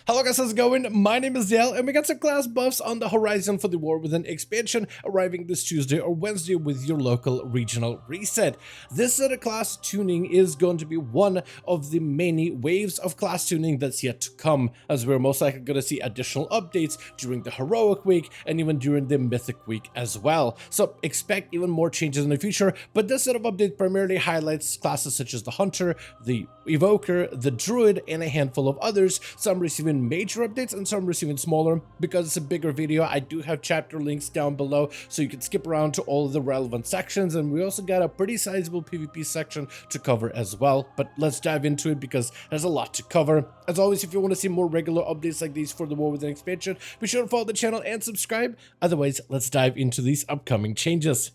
Hello guys, how's it going? My name is Dale, and we got some class buffs on the horizon for the War Within expansion arriving this Tuesday or Wednesday with your local regional reset. This set of class tuning is going to be one of the many waves of class tuning that's yet to come, as we're most likely going to see additional updates during the Heroic Week and even during the Mythic Week as well. So expect even more changes in the future, but this set of updates primarily highlights classes such as the Hunter, the Evoker, the Druid, and a handful of others, some receiving major updates and some receiving smaller. Because it's a bigger video, I do have chapter links down below so you can skip around to all of the relevant sections, and we also got a pretty sizable PvP section to cover as well. But let's dive into it because there's a lot to cover. As always, if you want to see more regular updates like these for the War Within expansion, be sure to follow the channel and subscribe. Otherwise, let's dive into these upcoming changes.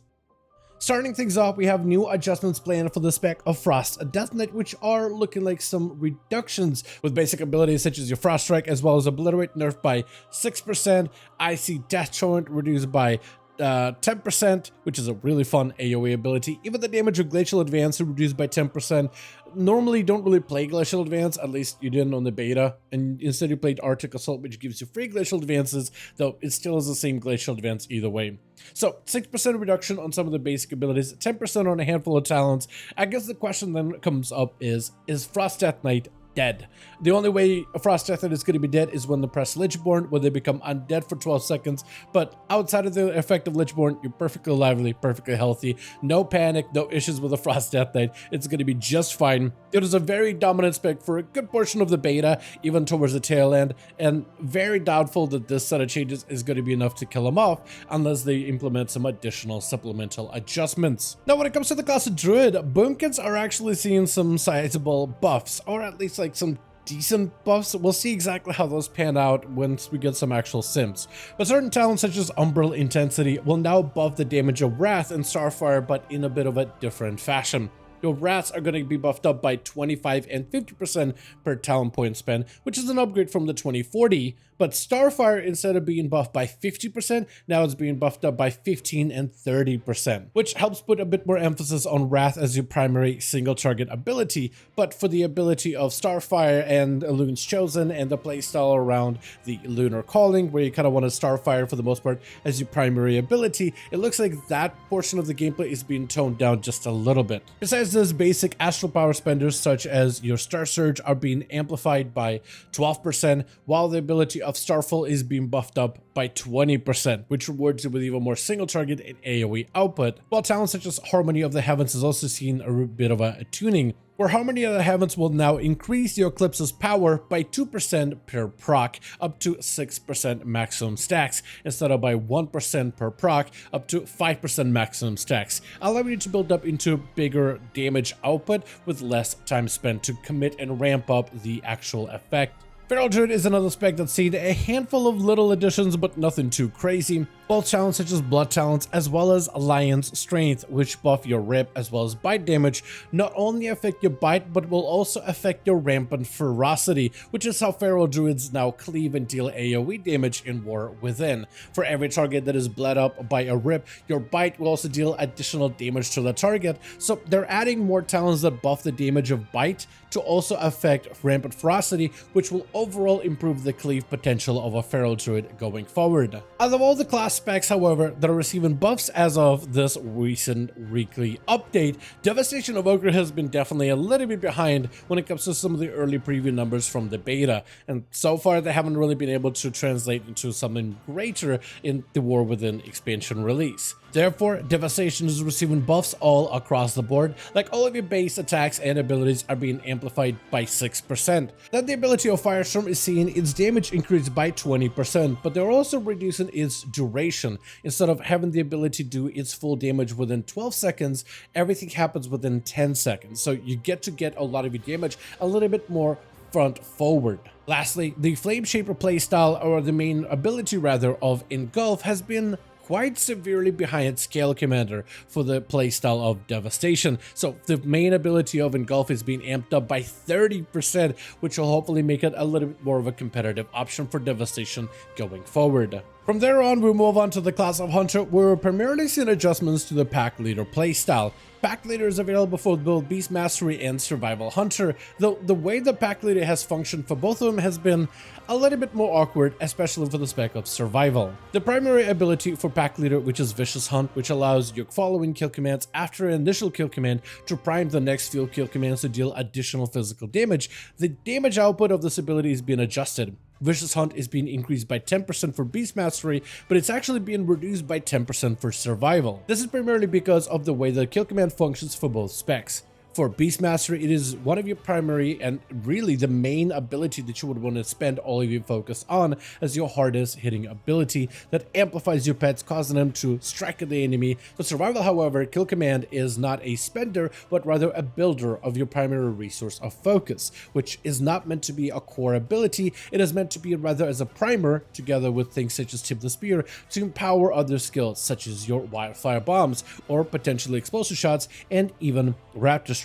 Starting things off, we have new adjustments planned for the spec of Frost Death Knight, which are looking like some reductions with basic abilities such as your Frost Strike as well as Obliterate nerfed by 6%, Icy Death Torrent reduced by 10%, which is a really fun AoE ability. Even the damage of Glacial Advance reduced by 10%. Normally don't really play Glacial Advance, at least you didn't on the beta, and instead you played Arctic Assault, which gives you free Glacial Advances, though it still is the same Glacial Advance either way. So 6% reduction on some of the basic abilities, 10% on a handful of talents. I guess the question then comes up is Frost Death Knight dead? The only way a Frost Death Knight is going to be dead is when they press Lichborn, where they become undead for 12 seconds. But outside of the effect of Lichborn, you're perfectly lively, perfectly healthy. No panic, no issues with a Frost Death Knight. It's going to be just fine. It is a very dominant spec for a good portion of the beta, even towards the tail end, and very doubtful that this set of changes is going to be enough to kill him off unless they implement some additional supplemental adjustments. Now, when it comes to the class of Druid, Boomkins are actually seeing some sizable buffs, or at least like some decent buffs. We'll see exactly how those pan out once we get some actual sims. But certain talents such as Umbral Intensity will now buff the damage of Wrath and Starfire, but in a bit of a different fashion. Your Wraths are going to be buffed up by 25 and 50% per talent point spent, which is an upgrade from the 2040, but Starfire, instead of being buffed by 50%, now it's being buffed up by 15 and 30%, which helps put a bit more emphasis on Wrath as your primary single target ability. But for the ability of Starfire and Lune's Chosen and the playstyle around the Lunar Calling, where you kind of want to Starfire for the most part as your primary ability, it looks like that portion of the gameplay is being toned down just a little bit. Besides this, basic astral power spenders such as your Star Surge are being amplified by 12%, while the ability of Starfall is being buffed up by 20%, which rewards you with even more single target and AoE output, while talents such as Harmony of the Heavens is also seeing a bit of a tuning, where Harmony of the Heavens will now increase your Eclipse's power by 2% per proc, up to 6% maximum stacks, instead of by 1% per proc, up to 5% maximum stacks, allowing you to build up into bigger damage output with less time spent to commit and ramp up the actual effect. Feral Druid is another spec that's seen a handful of little additions, but nothing too crazy. Both talents such as Blood Talents as well as Lion's Strength, which buff your rip as well as bite damage, not only affect your bite but will also affect your rampant ferocity, which is how Feral Druids now cleave and deal AoE damage in War Within. For every target that is bled up by a rip, your bite will also deal additional damage to the target, so they're adding more talents that buff the damage of bite to also affect rampant ferocity, which will overall improve the cleave potential of a Feral Druid going forward. Out of all the class specs, however, that are receiving buffs as of this recent weekly update, Devastation Evoker has been definitely a little bit behind when it comes to some of the early preview numbers from the beta, and so far they haven't really been able to translate into something greater in the War Within expansion release. Therefore, Devastation is receiving buffs all across the board, like all of your base attacks and abilities are being amplified by 6%. Then the ability of Firestorm is seeing its damage increase by 20%, but they're also reducing its duration. Instead of having the ability to do its full damage within 12 seconds, everything happens within 10 seconds, so you get a lot of your damage a little bit more front forward. Lastly, the Flame Shaper playstyle, or the main ability rather, of Engulf has been quite severely behind Scale Commander for the playstyle of Devastation. So the main ability of Engulf is being amped up by 30%, which will hopefully make it a little bit more of a competitive option for Devastation going forward. From there on, we move on to the class of Hunter, where we're primarily seeing adjustments to the Pack Leader playstyle. Pack Leader is available for both Beast Mastery and Survival Hunter, though the way the Pack Leader has functioned for both of them has been a little bit more awkward, especially for the spec of Survival. The primary ability for Pack Leader, which is Vicious Hunt, which allows your following kill commands after an initial kill command to prime the next few kill commands to deal additional physical damage. The damage output of this ability is being adjusted. Vicious Hunt is being increased by 10% for Beast Mastery, but it's actually being reduced by 10% for Survival. This is primarily because of the way the kill command functions for both specs. For Beast Mastery, it is one of your primary and really the main ability that you would want to spend all of your focus on as your hardest hitting ability that amplifies your pets, causing them to strike at the enemy. For Survival, however, kill command is not a spender, but rather a builder of your primary resource of focus, which is not meant to be a core ability. It is meant to be rather as a primer, together with things such as Tip the Spear, to empower other skills such as your Wildfire Bombs or potentially explosive shots and even Raptor Strikes.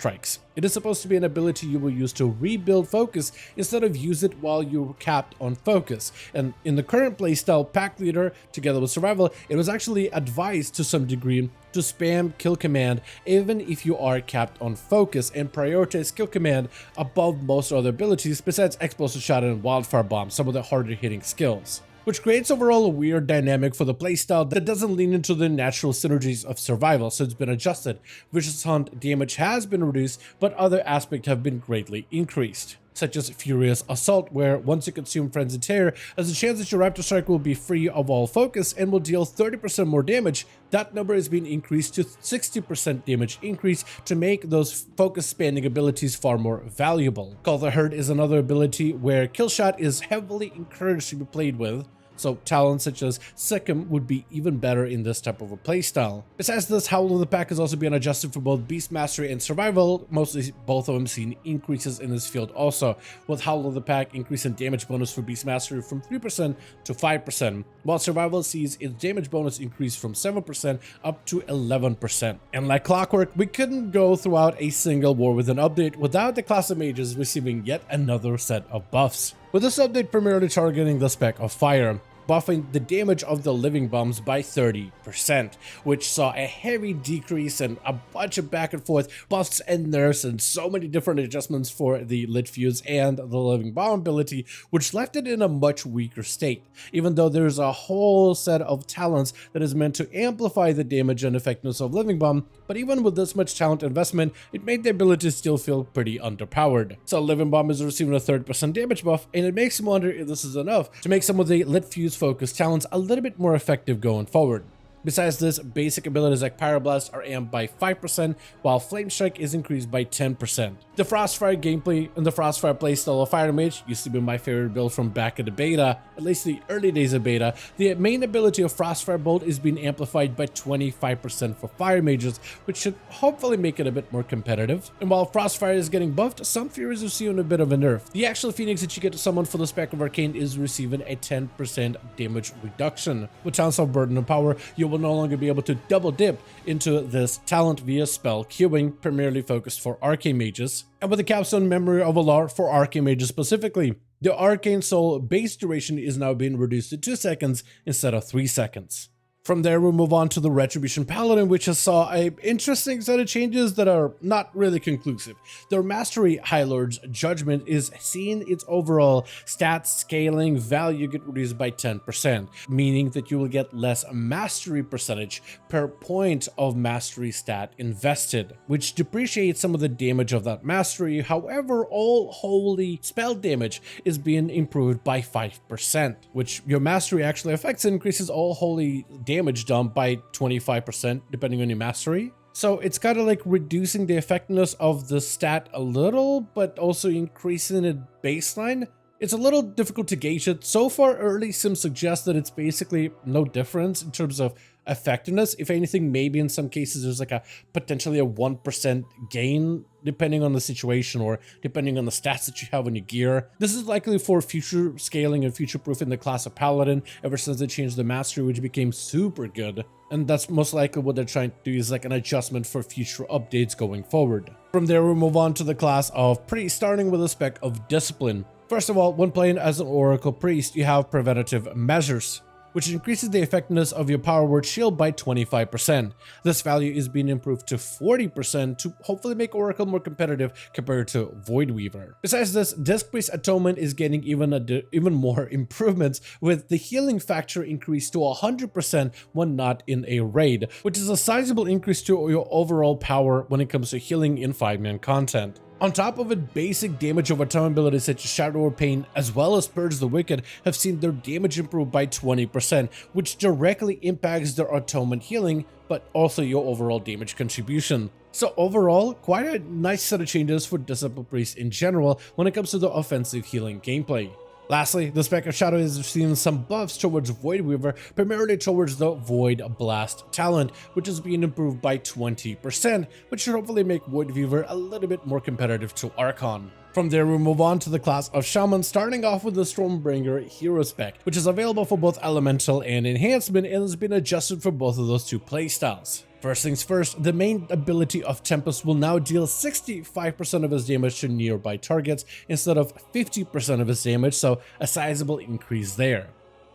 It is supposed to be an ability you will use to rebuild focus instead of use it while you're capped on focus. And in the current playstyle, Pack Leader, together with Survival, it was actually advised to some degree to spam kill command even if you are capped on focus and prioritize kill command above most other abilities besides explosive shot and Wildfire Bomb, some of the harder hitting skills, which creates overall a weird dynamic for the playstyle that doesn't lean into the natural synergies of Survival, so it's been adjusted. Vicious Hunt damage has been reduced, but other aspects have been greatly increased, such as Furious Assault, where once you consume Frenzied Terror, there's a chance that your Raptor Strike will be free of all focus and will deal 30% more damage. That number is being increased to 60% damage increase to make those focus spanning abilities far more valuable. Call the Herd is another ability where Killshot is heavily encouraged to be played with, so talents such as Sikkim would be even better in this type of a playstyle. Besides this, Howl of the Pack is also being adjusted for both Beast Mastery and Survival, mostly both of them seeing increases in this field also, with Howl of the Pack increasing damage bonus for Beast Mastery from 3% to 5%, while Survival sees its damage bonus increase from 7% up to 11%. And like clockwork, we couldn't go throughout a single War Within update without the class of mages receiving yet another set of buffs, with this update primarily targeting the spec of Fire, buffing the damage of the living bombs by 30%, which saw a heavy decrease and a bunch of back and forth buffs and nerfs and so many different adjustments for the lit fuse and the living bomb ability, which left it in a much weaker state, even though there's a whole set of talents that is meant to amplify the damage and effectiveness of living bomb. But even with this much talent investment, it made the ability still feel pretty underpowered. So living bomb is receiving a 30% damage buff, and it makes me wonder if this is enough to make some of the lit fuse focus talents a little bit more effective going forward. Besides this, basic abilities like Pyroblast are amped by 5%, while Flame Strike is increased by 10%. The Frostfire gameplay and the Frostfire playstyle of Fire Mage used to be my favorite build from back in the beta, at least the early days of beta. The main ability of Frostfire Bolt is being amplified by 25% for Fire Mages, which should hopefully make it a bit more competitive. And while Frostfire is getting buffed, some Furies are seeing a bit of a nerf. The actual Phoenix that you get to summon for the spec of Arcane is receiving a 10% damage reduction. With Chance of Burden and Power, you will no longer be able to double dip into this talent via spell queuing, primarily focused for Arcane Mages, and with the Capstone Memory of Outlaw for Arcane Mages specifically. The Arcane Soul base duration is now being reduced to 2 seconds instead of 3 seconds. From there, we'll move on to the Retribution Paladin, which has saw an interesting set of changes that are not really conclusive. Their Mastery High Lord's Judgment is seeing its overall stat scaling value get reduced by 10%, meaning that you will get less mastery percentage per point of mastery stat invested, which depreciates some of the damage of that mastery. However, all holy spell damage is being improved by 5%, which your mastery actually affects and increases all holy damage done by 25% depending on your mastery. So it's kind of like reducing the effectiveness of the stat a little, but also increasing its baseline. It's a little difficult to gauge it. So far, early sims suggest that it's basically no difference in terms of effectiveness. If anything, maybe in some cases there's like a potentially a 1% gain depending on the situation or depending on the stats that you have on your gear. This is likely for future scaling and future proofing the class of Paladin ever since they changed the mastery, which became super good. And that's most likely what they're trying to do, is like an adjustment for future updates going forward. From there, we'll move on to the class of Priest, starting with a spec of Discipline. First of all, when playing as an Oracle Priest, you have preventative measures. which increases the effectiveness of your power word shield by 25%. This value is being improved to 40% to hopefully make Oracle more competitive compared to Void Weaver. Besides this, Disc Priest Atonement is getting even more improvements, with the healing factor increased to 100% when not in a raid, which is a sizable increase to your overall power when it comes to healing in 5-man content. On top of it, basic damage over time abilities such as Shadow or Pain, as well as Purge the Wicked, have seen their damage improve by 20%, which directly impacts their atonement healing, but also your overall damage contribution. So overall, quite a nice set of changes for Disciple Priest in general when it comes to the offensive healing gameplay. Lastly, the spec of Shadow is receiving some buffs towards Void Weaver, primarily towards the Void Blast talent, which is being improved by 20%, which should hopefully make Void Weaver a little bit more competitive to Archon. From there, we move on to the class of Shaman, starting off with the Stormbringer hero spec, which is available for both Elemental and Enhancement and has been adjusted for both of those two playstyles. First things first, the main ability of Tempest will now deal 65% of its damage to nearby targets instead of 50% of its damage, so a sizable increase there.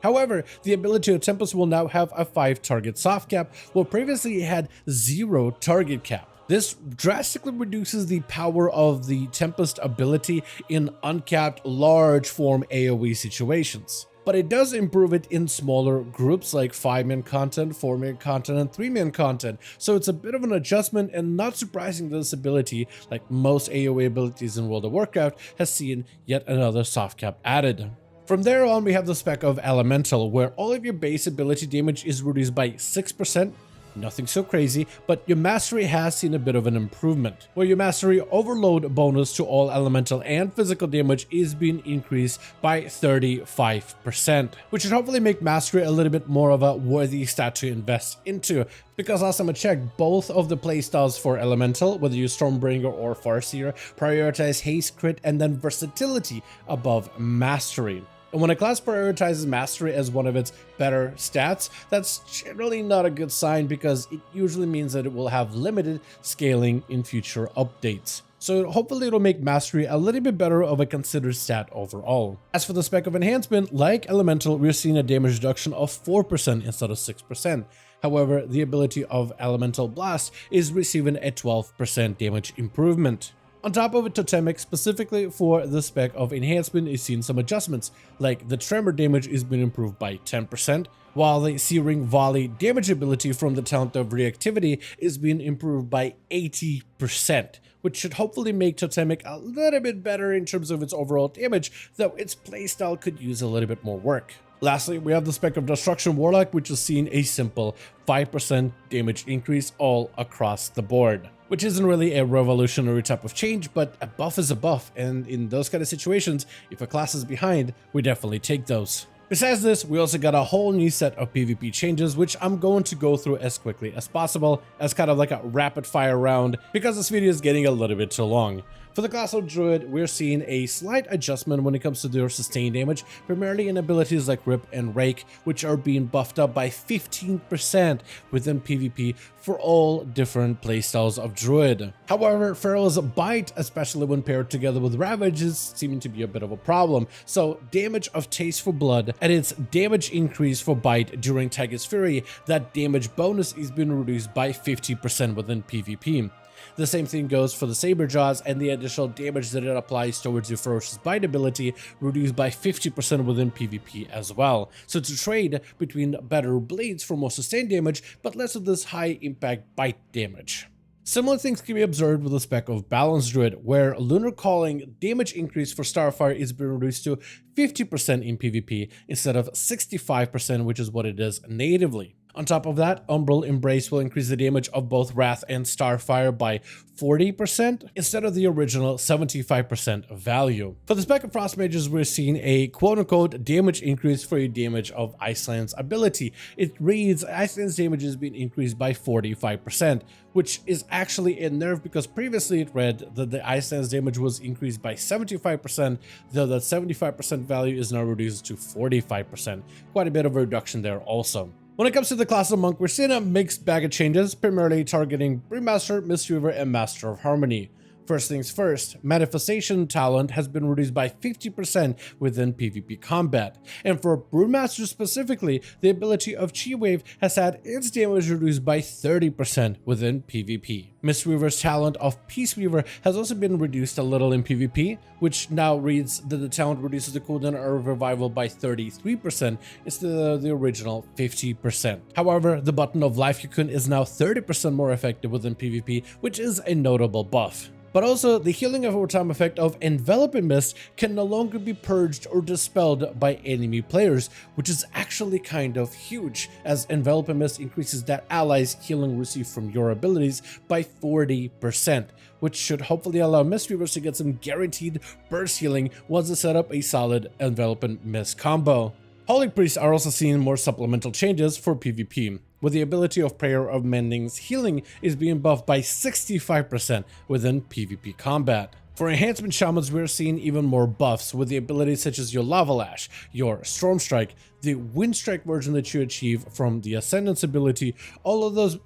However, the ability of Tempest will now have a 5-target soft cap, while previously it had 0 target cap. This drastically reduces the power of the Tempest ability in uncapped large form AoE situations. But it does improve it in smaller groups like 5-man content, 4-man content, and 3-man content, so it's a bit of an adjustment, and not surprising that this ability, like most AoE abilities in World of Warcraft, has seen yet another soft cap added. From there on, we have the spec of Elemental, where all of your base ability damage is reduced by 6%, nothing so crazy, but your mastery has seen a bit of an improvement, where your mastery overload bonus to all elemental and physical damage is being increased by 35%, which should hopefully make mastery a little bit more of a worthy stat to invest into, because last time I checked, both of the playstyles for elemental, whether you Stormbringer or Farseer, prioritize haste, crit, and then versatility above mastery. And when a class prioritizes mastery as one of its better stats, that's generally not a good sign, because it usually means that it will have limited scaling in future updates. So hopefully it'll make mastery a little bit better of a considered stat overall. As for the spec of enhancement, like elemental, we're seeing a damage reduction of 4% instead of 6%. However, the ability of Elemental Blast is receiving a 12% damage improvement. On top of it, Totemic, specifically for the spec of enhancement, is seeing some adjustments, like the tremor damage is being improved by 10%, while the Searing Volley damage ability from the talent of reactivity is being improved by 80%, which should hopefully make Totemic a little bit better in terms of its overall damage, though its playstyle could use a little bit more work. Lastly, we have the spec of Destro Warlock, which is seeing a simple 5% damage increase all across the board, which isn't really a revolutionary type of change, but a buff is a buff, and in those kind of situations, if a class is behind, we definitely take those. Besides this, we also got a whole new set of PvP changes, which I'm going to go through as quickly as possible, as kind of like a rapid fire round, because this video is getting a little bit too long. For the class of Druid, we're seeing a slight adjustment when it comes to their sustained damage, primarily in abilities like Rip and Rake, which are being buffed up by 15% within PvP for all different playstyles of Druid. However, Pharaoh's Bite, especially when paired together with Ravage, is seeming to be a bit of a problem. So damage of Taste for Blood and its damage increase for Bite during Tiger's Fury, that damage bonus is being reduced by 50% within PvP. The same thing goes for the Saber Jaws, and the additional damage that it applies towards your Ferocious Bite ability reduced by 50% within PvP as well. So to trade between better blades for more sustained damage, but less of this high impact bite damage. Similar things can be observed with the spec of Balanced Druid, where Lunar Calling damage increase for Starfire is being reduced to 50% in PvP instead of 65%, which is what it is natively. On top of that, Umbral Embrace will increase the damage of both Wrath and Starfire by 40% instead of the original 75% value. For the spec of Frost Mages, we're seeing a quote-unquote damage increase for your damage of Iceland's ability. It reads Iceland's damage is being increased by 45%, which is actually a nerf, because previously it read that the Iceland's damage was increased by 75%, though that 75% value is now reduced to 45%. Quite a bit of a reduction there also. When it comes to the class of Monk, we're seeing a mixed bag of changes, primarily targeting Brewmaster, Mistweaver, and Master of Harmony. First things first, Manifestation talent has been reduced by 50% within PvP combat, and for Brewmaster specifically, the ability of Chi Wave has had its damage reduced by 30% within PvP. Mistweaver's talent of Peaceweaver has also been reduced a little in PvP, which now reads that the talent reduces the cooldown of revival by 33% instead of the original 50%. However, the button of Life Cocoon is now 30% more effective within PvP, which is a notable buff. But also, the healing over time effect of Enveloping Mist can no longer be purged or dispelled by enemy players, which is actually kind of huge, as Enveloping Mist increases that allies' healing received from your abilities by 40%, which should hopefully allow Mistweavers to get some guaranteed burst healing once they set up a solid Enveloping Mist combo. Holy Priests are also seeing more supplemental changes for PvP, with the ability of Prayer of Mending's healing is being buffed by 65% within PvP combat. For enhancement shamans, we're seeing even more buffs with the abilities such as your Lava Lash, your Storm Strike, the Wind Strike version that you achieve from the Ascendance ability, all of those,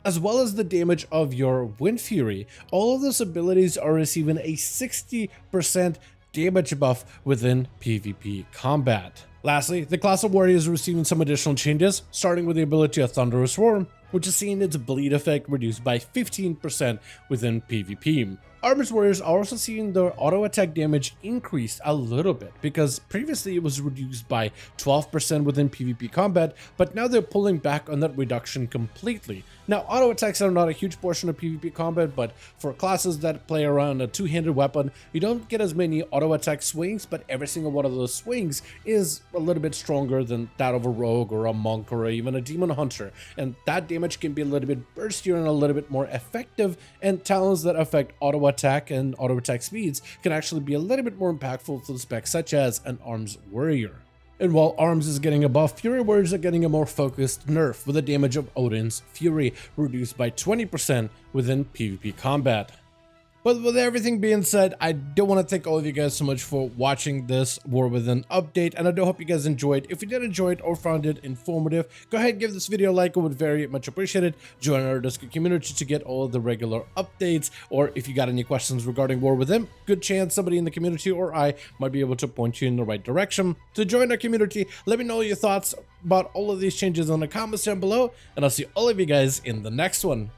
as well as the damage of your Wind Fury. All of those abilities are receiving a 60% damage buff within PvP combat. Lastly, the class of warrior is receiving some additional changes, starting with the ability of Thunderous Roar, which is seeing its bleed effect reduced by 15% within PvP. Armor's warriors are also seeing their auto attack damage increase a little bit, because previously it was reduced by 12% within PvP combat, but now they're pulling back on that reduction completely. Now, auto attacks are not a huge portion of PvP combat, but for classes that play around a two-handed weapon, you don't get as many auto attack swings, but every single one of those swings is a little bit stronger than that of a rogue or a monk or even a demon hunter, and that damage can be a little bit burstier and a little bit more effective, and talents that affect auto attack and auto attack speeds can actually be a little bit more impactful for the specs such as an Arms Warrior. And while Arms is getting a buff, Fury Warriors are getting a more focused nerf with the damage of Odin's Fury reduced by 20% within PvP combat. But with everything being said, I do want to thank all of you guys so much for watching this War Within update, and I do hope you guys enjoyed. If you did enjoy it or found it informative, go ahead and give this video a like. I would very much appreciate it. Join our Discord community to get all of the regular updates, or if you got any questions regarding War Within, good chance somebody in the community or I might be able to point you in the right direction. To join our community, let me know your thoughts about all of these changes in the comments down below, and I'll see all of you guys in the next one.